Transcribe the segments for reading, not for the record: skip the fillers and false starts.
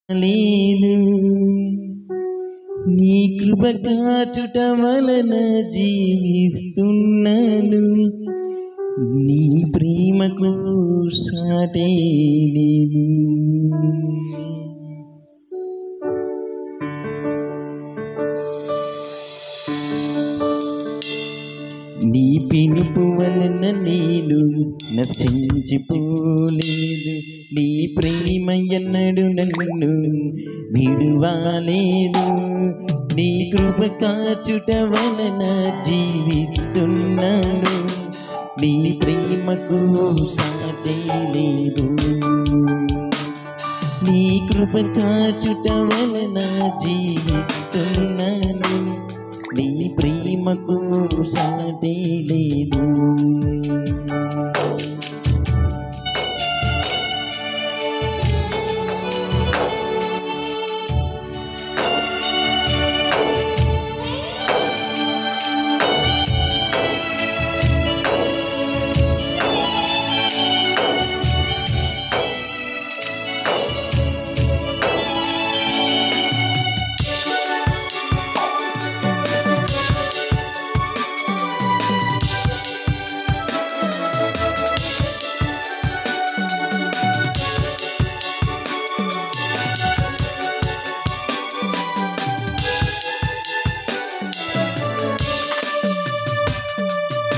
లేదు నీ కృప కాచుట వలన జీవిస్తున్నాను నీ ప్రేమకు సాటే లేదు. నీ పిలుపు వలన నేను నశించిపోలేదు నీ ప్రేమ ఎన్నడు నన్ను విడువలేదు నీ కృప కాచుట వలన జీవిస్తున్నాను నీ ప్రేమకు సాటే లేదు నీ కృప కాచుట వలన జీవిస్తున్నాను నీ ప్రేమకు సాటే లేదు.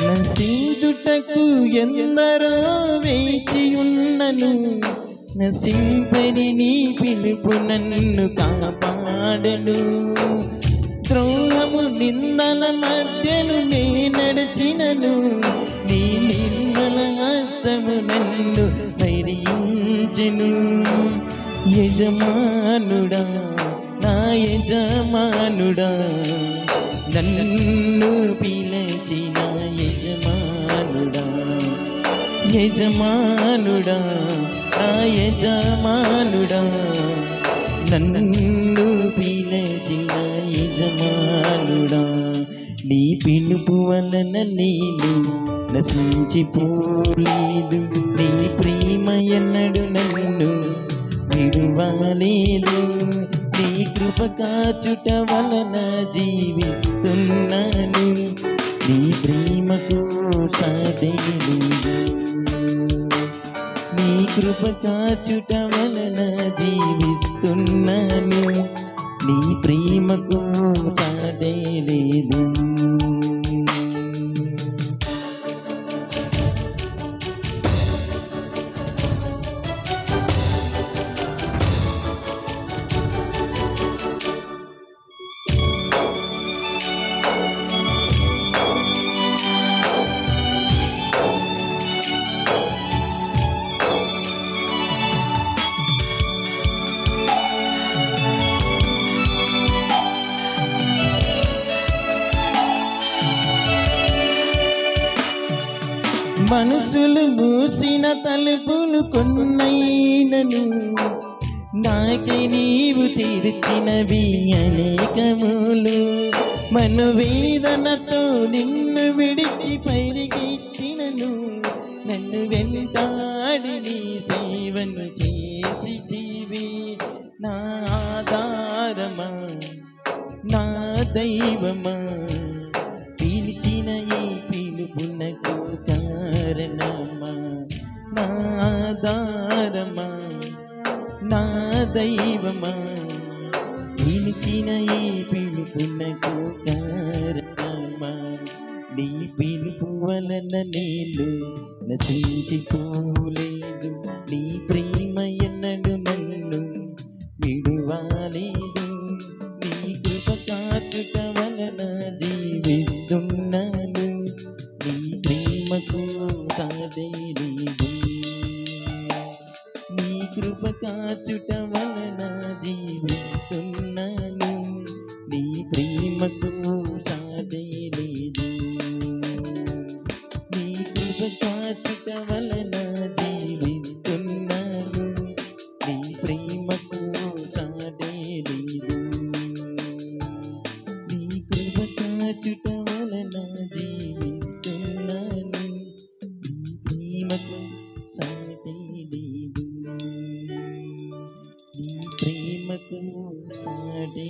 నశించుటకు ఎందరో వేచి ఉన్నను నశింపని నీ పిలుపు నన్ను కాపాడను ద్రోహము నిందల మధ్యను నే నడిచినను నీ నిర్మల హస్తము నన్ను ధైర్యించెను యజమానుడా నా యజమానుడా నన్ను పిలిచిన యజమానుడా యజమానుడా నా యజమానుడా నన్ను పిలిచిన యజమానుడా నీ పిలుపు వలన నేను నశించిపోలేదు నీ ప్రేమ ఎన్నడు నన్ను విడువలేదు నీ కృప కాచుట వలన జీవిస్తున్నాను నీ ప్రేమకు సాటే లేదు నీ కృప కాచుట వలన జీవిస్తున్నాను నీ ప్రేమకు సాటే లేదు. మనసులు మూసిన తలుపులు కొన్నైనను నాకై నీవు తెరిచినవి అనేకములు మనోవేదనతో నిన్ను విడిచి పరిగెత్తినను నన్ను వెంటాడి నీ సేవను చేసితివి నా ఆధారమా నా దైవమా పిలిచిన ఈ పిలుపునకు కారణమా నా ఆధారమా నా దైవమా పిలిచిన ఈ పిలుపునకు కారణమా నీ పిలుపు వలన నేను నశించిపోలేదు నీ ప్రేమ ఎన్నడు నన్ను విడువలేదు నీ కృప కాచుట వలన జీవిస్తున్నాను నీ ప్రేమకు సాటే లేదు నీ కృప కాచుట వలన జీవిస్తున్నాను నీ ప్రేమకు సాటే లేదు నీ కృప కాచుట వలన జీవిస్తున్నాను నీ ప్రేమకు సాటే లేదు. మహిమకు సాటి